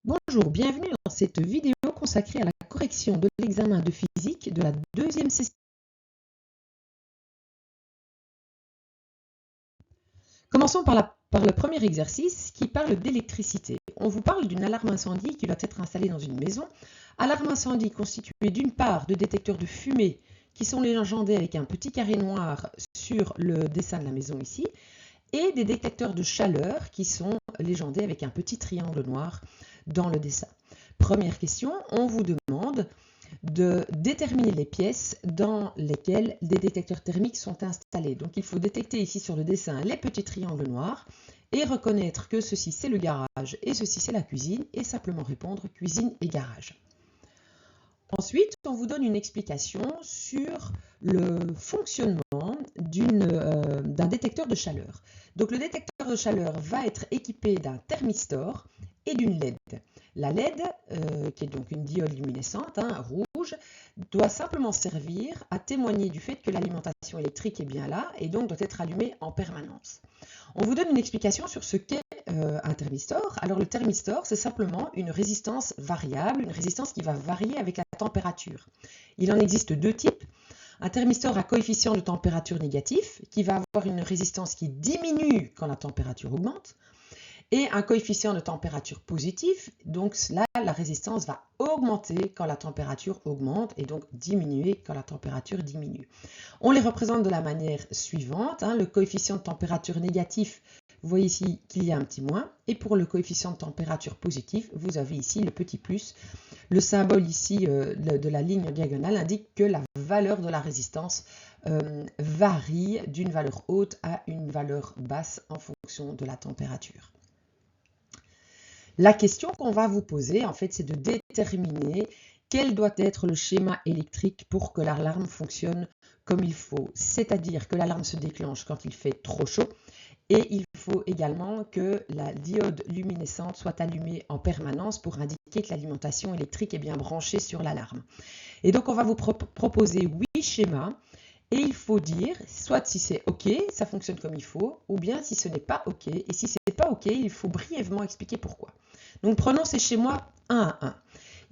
Bonjour, bienvenue dans cette vidéo consacrée à la correction de l'examen de physique de la deuxième session. Commençons par le premier exercice qui parle d'électricité. On vous parle d'une alarme incendie qui doit être installée dans une maison. Alarme incendie constituée d'une part de détecteurs de fumée qui sont légendés avec un petit carré noir sur le dessin de la maison ici, et des détecteurs de chaleur qui sont légendés avec un petit triangle noir dans le dessin. Première question, on vous demande de déterminer les pièces dans lesquelles des détecteurs thermiques sont installés. Donc il faut détecter ici sur le dessin les petits triangles noirs et reconnaître que ceci c'est le garage et ceci c'est la cuisine et simplement répondre cuisine et garage. Ensuite, on vous donne une explication sur le fonctionnement d'un détecteur de chaleur. Donc le détecteur de chaleur va être équipé d'un thermistor et d'une LED. La LED, qui est donc une diode luminescente, rouge, doit simplement servir à témoigner du fait que l'alimentation électrique est bien là et donc doit être allumée en permanence. On vous donne une explication sur ce qu'est un thermistor. Alors le thermistor, c'est simplement une résistance variable, une résistance qui va varier avec la température. Il en existe deux types. Un thermistor à coefficient de température négatif, qui va avoir une résistance qui diminue quand la température augmente, et un coefficient de température positif, donc là, la résistance va augmenter quand la température augmente et donc diminuer quand la température diminue. On les représente de la manière suivante. Le coefficient de température négatif, vous voyez ici qu'il y a un petit moins, et pour le coefficient de température positif, vous avez ici le petit plus. Le symbole ici de la ligne diagonale indique que la valeur de la résistance varie d'une valeur haute à une valeur basse en fonction de la température. La question qu'on va vous poser, en fait, c'est de déterminer quel doit être le schéma électrique pour que l'alarme fonctionne comme il faut. C'est-à-dire que l'alarme se déclenche quand il fait trop chaud et il faut également que la diode luminescente soit allumée en permanence pour indiquer que l'alimentation électrique est bien branchée sur l'alarme. Et donc, on va vous proposer 8 schémas. Et il faut dire, soit si c'est OK, ça fonctionne comme il faut, ou bien si ce n'est pas OK. Et si ce n'est pas OK, il faut brièvement expliquer pourquoi. Donc prenons ces schémas un à un.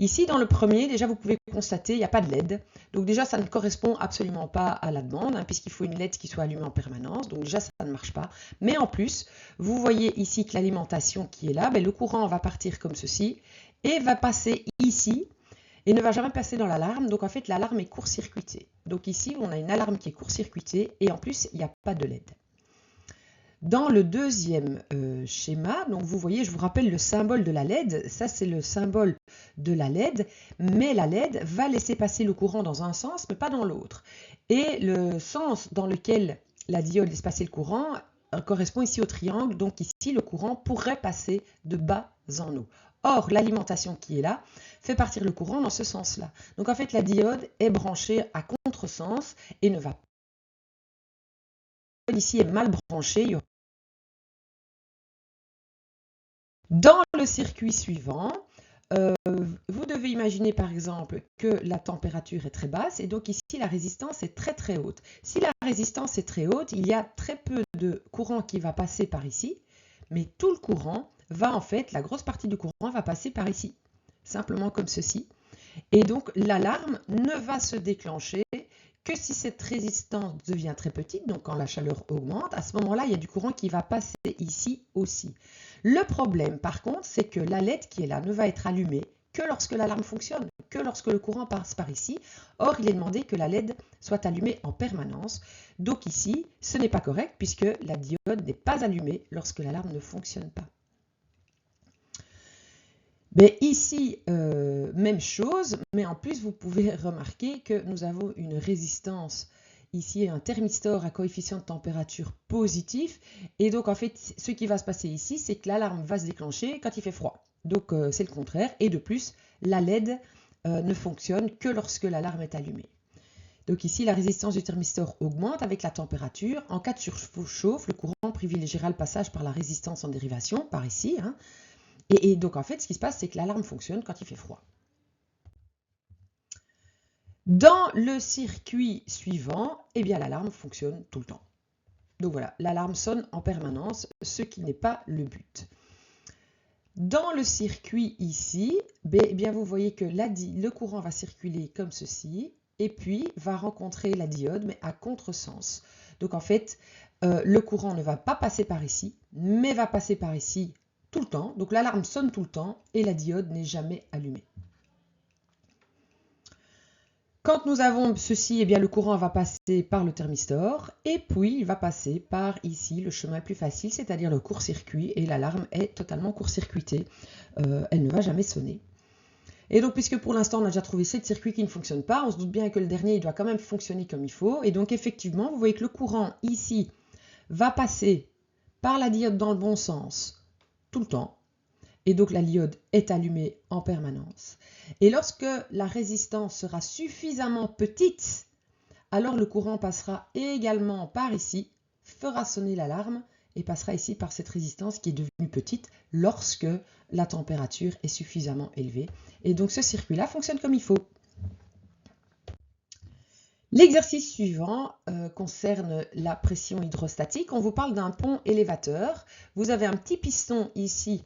Ici, dans le premier, déjà vous pouvez constater, il n'y a pas de LED. Donc déjà, ça ne correspond absolument pas à la demande, puisqu'il faut une LED qui soit allumée en permanence. Donc déjà, ça ne marche pas. Mais en plus, vous voyez ici que l'alimentation qui est là, le courant va partir comme ceci et va passer ici et ne va jamais passer dans l'alarme. Donc en fait, l'alarme est court-circuitée. Donc ici, on a une alarme qui est court-circuitée et en plus, il n'y a pas de LED. Dans le deuxième schéma, donc vous voyez, je vous rappelle le symbole de la LED. Ça, c'est le symbole de la LED, mais la LED va laisser passer le courant dans un sens, mais pas dans l'autre. Et le sens dans lequel la diode laisse passer le courant correspond ici au triangle. Donc ici, le courant pourrait passer de bas en haut. Or, l'alimentation qui est là fait partir le courant dans ce sens-là. Donc en fait, la diode est branchée à contresens et ne va pas. Ici est mal branchée. Dans le circuit suivant, vous devez imaginer par exemple que la température est très basse et donc ici la résistance est très très haute. Si la résistance est très haute, il y a très peu de courant qui va passer par ici, mais tout le courant va en fait, la grosse partie du courant va passer par ici, simplement comme ceci. Et donc l'alarme ne va se déclencher que si cette résistance devient très petite, donc quand la chaleur augmente, à ce moment-là, il y a du courant qui va passer ici aussi. Le problème, par contre, c'est que la LED qui est là ne va être allumée que lorsque l'alarme fonctionne, que lorsque le courant passe par ici. Or, il est demandé que la LED soit allumée en permanence. Donc ici, ce n'est pas correct puisque la diode n'est pas allumée lorsque l'alarme ne fonctionne pas. Mais ici, même chose, mais en plus, vous pouvez remarquer que nous avons une résistance, ici un thermistor à coefficient de température positif, et donc en fait, ce qui va se passer ici, c'est que l'alarme va se déclencher quand il fait froid. Donc c'est le contraire, et de plus, la LED ne fonctionne que lorsque l'alarme est allumée. Donc ici, la résistance du thermistor augmente avec la température. En cas de surchauffe, le courant privilégiera le passage par la résistance en dérivation, par ici, Et donc, en fait, ce qui se passe, c'est que l'alarme fonctionne quand il fait froid. Dans le circuit suivant, l'alarme fonctionne tout le temps. Donc voilà, l'alarme sonne en permanence, ce qui n'est pas le but. Dans le circuit ici, eh bien vous voyez que le courant va circuler comme ceci et puis va rencontrer la diode, mais à contresens. Donc en fait, le courant ne va pas passer par ici, mais va passer par ici tout le temps. Donc l'alarme sonne tout le temps et la diode n'est jamais allumée. Quand nous avons ceci, eh bien, le courant va passer par le thermistor et puis il va passer par ici le chemin le plus facile, c'est-à-dire le court-circuit, et l'alarme est totalement court-circuitée. Elle ne va jamais sonner. Et donc, puisque pour l'instant on a déjà trouvé 7 circuits qui ne fonctionnent pas, on se doute bien que le dernier il doit quand même fonctionner comme il faut. Et donc effectivement, vous voyez que le courant ici va passer par la diode dans le bon sens tout le temps. Et donc la diode est allumée en permanence. Et lorsque la résistance sera suffisamment petite, alors le courant passera également par ici, fera sonner l'alarme et passera ici par cette résistance qui est devenue petite lorsque la température est suffisamment élevée. Et donc ce circuit-là fonctionne comme il faut. L'exercice suivant concerne la pression hydrostatique. On vous parle d'un pont élévateur. Vous avez un petit piston ici,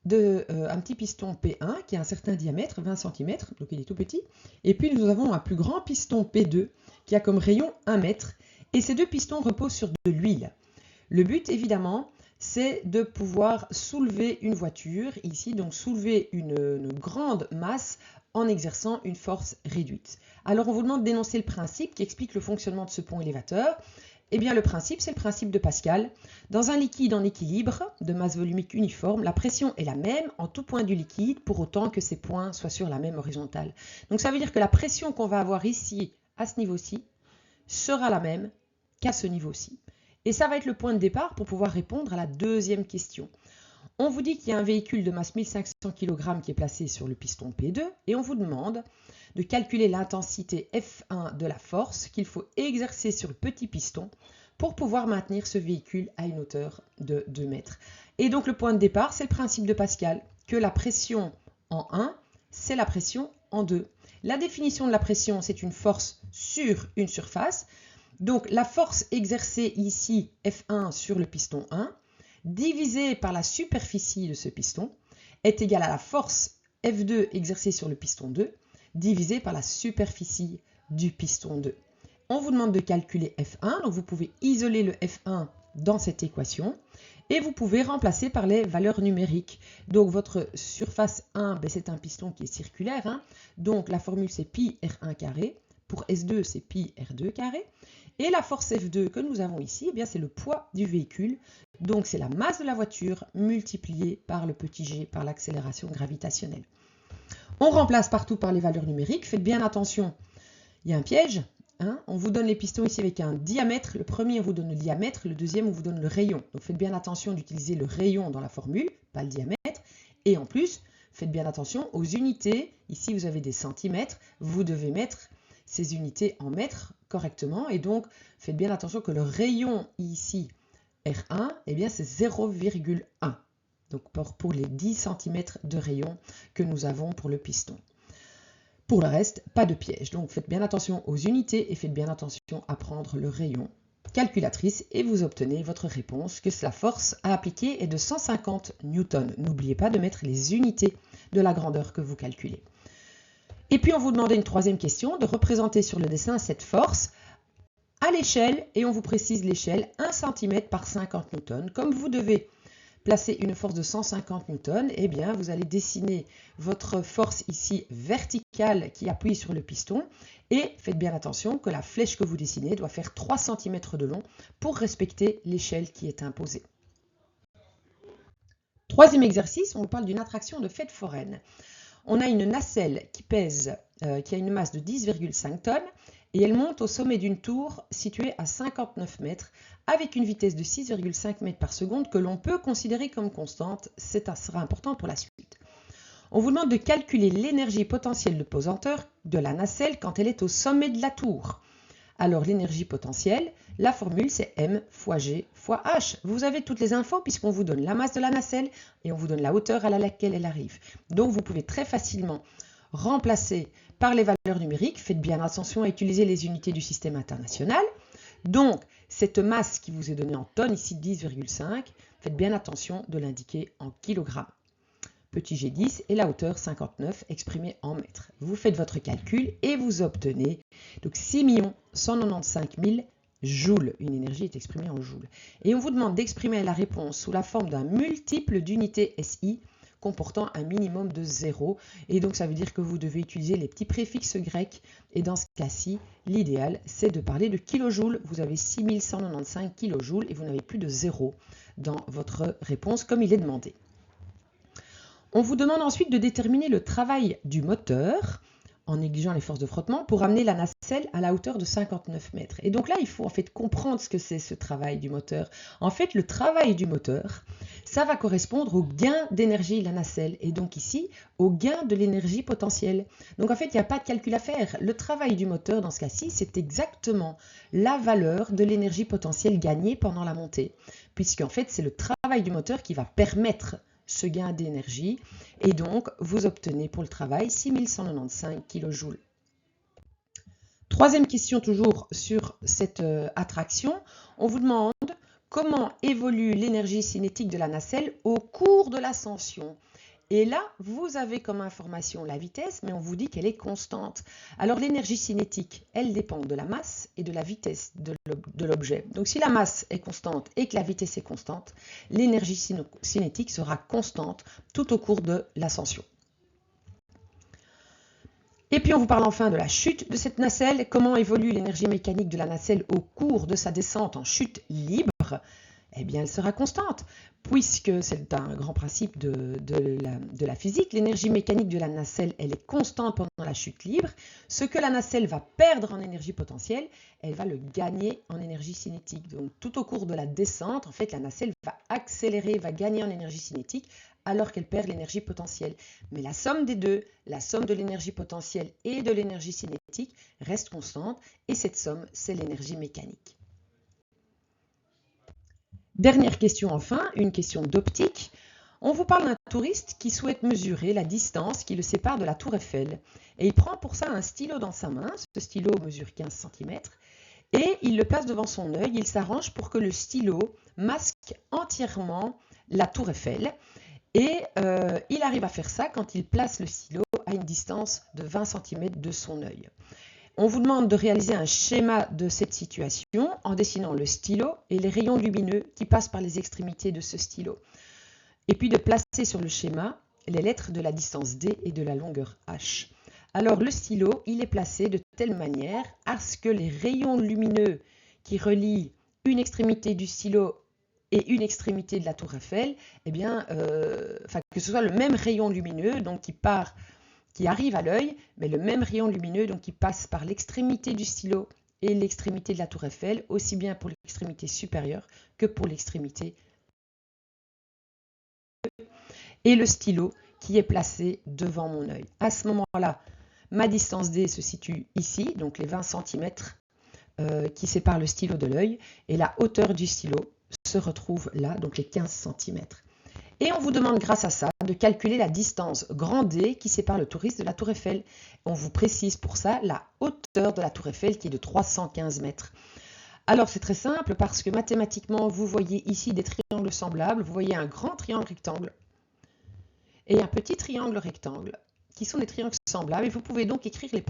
un petit piston P1 qui a un certain diamètre, 20 cm, donc il est tout petit. Et puis nous avons un plus grand piston P2 qui a comme rayon 1 mètre. Et ces deux pistons reposent sur de l'huile. Le but, évidemment, c'est de pouvoir soulever une voiture, ici, donc soulever une grande masse en exerçant une force réduite. Alors on vous demande d'énoncer le principe qui explique le fonctionnement de ce pont élévateur. Eh bien, le principe, c'est le principe de Pascal. Dans un liquide en équilibre, de masse volumique uniforme, la pression est la même en tout point du liquide, pour autant que ces points soient sur la même horizontale. Donc ça veut dire que la pression qu'on va avoir ici, à ce niveau-ci, sera la même qu'à ce niveau-ci. Et ça va être le point de départ pour pouvoir répondre à la deuxième question. On vous dit qu'il y a un véhicule de masse 1500 kg qui est placé sur le piston P2 et on vous demande de calculer l'intensité F1 de la force qu'il faut exercer sur le petit piston pour pouvoir maintenir ce véhicule à une hauteur de 2 mètres. Et donc le point de départ, c'est le principe de Pascal, que la pression en 1, c'est la pression en 2. La définition de la pression, c'est une force sur une surface. Donc la force exercée ici, F1 sur le piston 1, divisée par la superficie de ce piston, est égale à la force F2 exercée sur le piston 2, divisée par la superficie du piston 2. On vous demande de calculer F1, donc vous pouvez isoler le F1 dans cette équation, et vous pouvez remplacer par les valeurs numériques. Donc votre surface 1, c'est un piston qui est circulaire, hein, donc la formule c'est pi R1 carré, pour S2 c'est pi R2 carré, et la force F2 que nous avons ici, eh bien c'est le poids du véhicule, donc c'est la masse de la voiture multipliée par le petit g, par l'accélération gravitationnelle. On remplace partout par les valeurs numériques, faites bien attention, il y a un piège, hein, on vous donne les pistons ici avec un diamètre, le premier on vous donne le diamètre, le deuxième on vous donne le rayon. Donc faites bien attention d'utiliser le rayon dans la formule, pas le diamètre, et en plus, faites bien attention aux unités, ici vous avez des centimètres, vous devez mettre ces unités en mètres correctement, et donc faites bien attention que le rayon ici, R1, eh bien c'est 0,1. Donc pour les 10 cm de rayon que nous avons pour le piston. Pour le reste, pas de piège. Donc faites bien attention aux unités et faites bien attention à prendre le rayon calculatrice et vous obtenez votre réponse que la force à appliquer est de 150 newtons. N'oubliez pas de mettre les unités de la grandeur que vous calculez. Et puis on vous demandait une troisième question, de représenter sur le dessin cette force à l'échelle, et on vous précise l'échelle 1 cm par 50 newtons. Comme vous devez placer une force de 150 newtons, eh bien vous allez dessiner votre force ici verticale qui appuie sur le piston, et faites bien attention que la flèche que vous dessinez doit faire 3 cm de long pour respecter l'échelle qui est imposée. Troisième exercice, on vous parle d'une attraction de fête foraine. On a une nacelle qui pèse, qui a une masse de 10,5 tonnes et elle monte au sommet d'une tour située à 59 mètres avec une vitesse de 6,5 mètres par seconde que l'on peut considérer comme constante. Ça sera important pour la suite. On vous demande de calculer l'énergie potentielle de pesanteur de la nacelle quand elle est au sommet de la tour. Alors l'énergie potentielle, la formule c'est m fois g fois h. Vous avez toutes les infos puisqu'on vous donne la masse de la nacelle et on vous donne la hauteur à laquelle elle arrive. Donc vous pouvez très facilement remplacer par les valeurs numériques. Faites bien attention à utiliser les unités du système international. Donc cette masse qui vous est donnée en tonnes, ici 10,5, faites bien attention de l'indiquer en kilogrammes. petit g10 et la hauteur 59 exprimée en mètres. Vous faites votre calcul et vous obtenez donc 6 195 000 joules. Une énergie est exprimée en joules. Et on vous demande d'exprimer la réponse sous la forme d'un multiple d'unités SI comportant un minimum de 0. Et donc ça veut dire que vous devez utiliser les petits préfixes grecs. Et dans ce cas-ci, l'idéal, c'est de parler de kilojoules. Vous avez 6195 kilojoules et vous n'avez plus de 0 dans votre réponse comme il est demandé. On vous demande ensuite de déterminer le travail du moteur en négligeant les forces de frottement pour amener la nacelle à la hauteur de 59 mètres. Et donc là, il faut en fait comprendre ce que c'est ce travail du moteur. En fait, le travail du moteur, ça va correspondre au gain d'énergie de la nacelle et donc ici, au gain de l'énergie potentielle. Donc en fait, il n'y a pas de calcul à faire. Le travail du moteur, dans ce cas-ci, c'est exactement la valeur de l'énergie potentielle gagnée pendant la montée. Puisqu'en fait, c'est le travail du moteur qui va permettre ce gain d'énergie et donc vous obtenez pour le travail 6195 kJ. Troisième question toujours sur cette attraction, on vous demande comment évolue l'énergie cinétique de la nacelle au cours de l'ascension. Et là, vous avez comme information la vitesse, mais on vous dit qu'elle est constante. Alors l'énergie cinétique, elle dépend de la masse et de la vitesse de l'objet. Donc si la masse est constante et que la vitesse est constante, l'énergie cinétique sera constante tout au cours de l'ascension. Et puis on vous parle enfin de la chute de cette nacelle. Comment évolue l'énergie mécanique de la nacelle au cours de sa descente en chute libre? Eh bien, elle sera constante, puisque c'est un grand principe de la physique. L'énergie mécanique de la nacelle, elle est constante pendant la chute libre. Ce que la nacelle va perdre en énergie potentielle, elle va le gagner en énergie cinétique. Donc, tout au cours de la descente, en fait, la nacelle va accélérer, va gagner en énergie cinétique, alors qu'elle perd l'énergie potentielle. Mais la somme des deux, la somme de l'énergie potentielle et de l'énergie cinétique, reste constante, et cette somme, c'est l'énergie mécanique. Dernière question enfin, une question d'optique. On vous parle d'un touriste qui souhaite mesurer la distance qui le sépare de la tour Eiffel. Et il prend pour ça un stylo dans sa main. Ce stylo mesure 15 cm. Et il le place devant son œil. Il s'arrange pour que le stylo masque entièrement la tour Eiffel. Et il arrive à faire ça quand il place le stylo à une distance de 20 cm de son œil. On vous demande de réaliser un schéma de cette situation en dessinant le stylo et les rayons lumineux qui passent par les extrémités de ce stylo. Et puis de placer sur le schéma les lettres de la distance D et de la longueur H. Alors le stylo, il est placé de telle manière à ce que les rayons lumineux qui relient une extrémité du stylo et une extrémité de la tour Eiffel, eh bien, que ce soit le même rayon lumineux donc qui arrive à l'œil, mais le même rayon lumineux donc qui passe par l'extrémité du stylo et l'extrémité de la tour Eiffel, aussi bien pour l'extrémité supérieure que pour l'extrémité. Et le stylo qui est placé devant mon œil. À ce moment-là, ma distance D se situe ici, donc les 20 cm qui séparent le stylo de l'œil, et la hauteur du stylo se retrouve là, donc les 15 cm. Et on vous demande grâce à ça de calculer la distance grand D qui sépare le touriste de la tour Eiffel. On vous précise pour ça la hauteur de la tour Eiffel qui est de 315 mètres. Alors c'est très simple parce que mathématiquement vous voyez ici des triangles semblables. Vous voyez un grand triangle rectangle et un petit triangle rectangle qui sont des triangles semblables. Et vous pouvez donc écrire les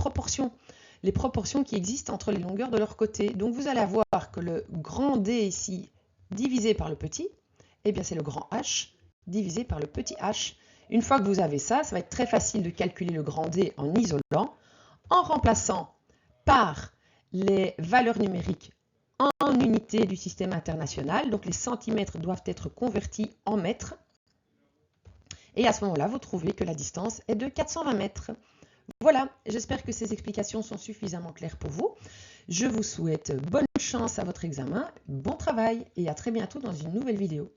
proportions qui existent entre les longueurs de leur côté. Donc vous allez avoir que le grand D ici divisé par le petit, eh bien c'est le grand H divisé par le petit h. Une fois que vous avez ça, ça va être très facile de calculer le grand D en isolant, en remplaçant par les valeurs numériques en unités du système international. Donc les centimètres doivent être convertis en mètres. Et à ce moment-là, vous trouvez que la distance est de 420 mètres. Voilà, j'espère que ces explications sont suffisamment claires pour vous. Je vous souhaite bonne chance à votre examen, bon travail et à très bientôt dans une nouvelle vidéo.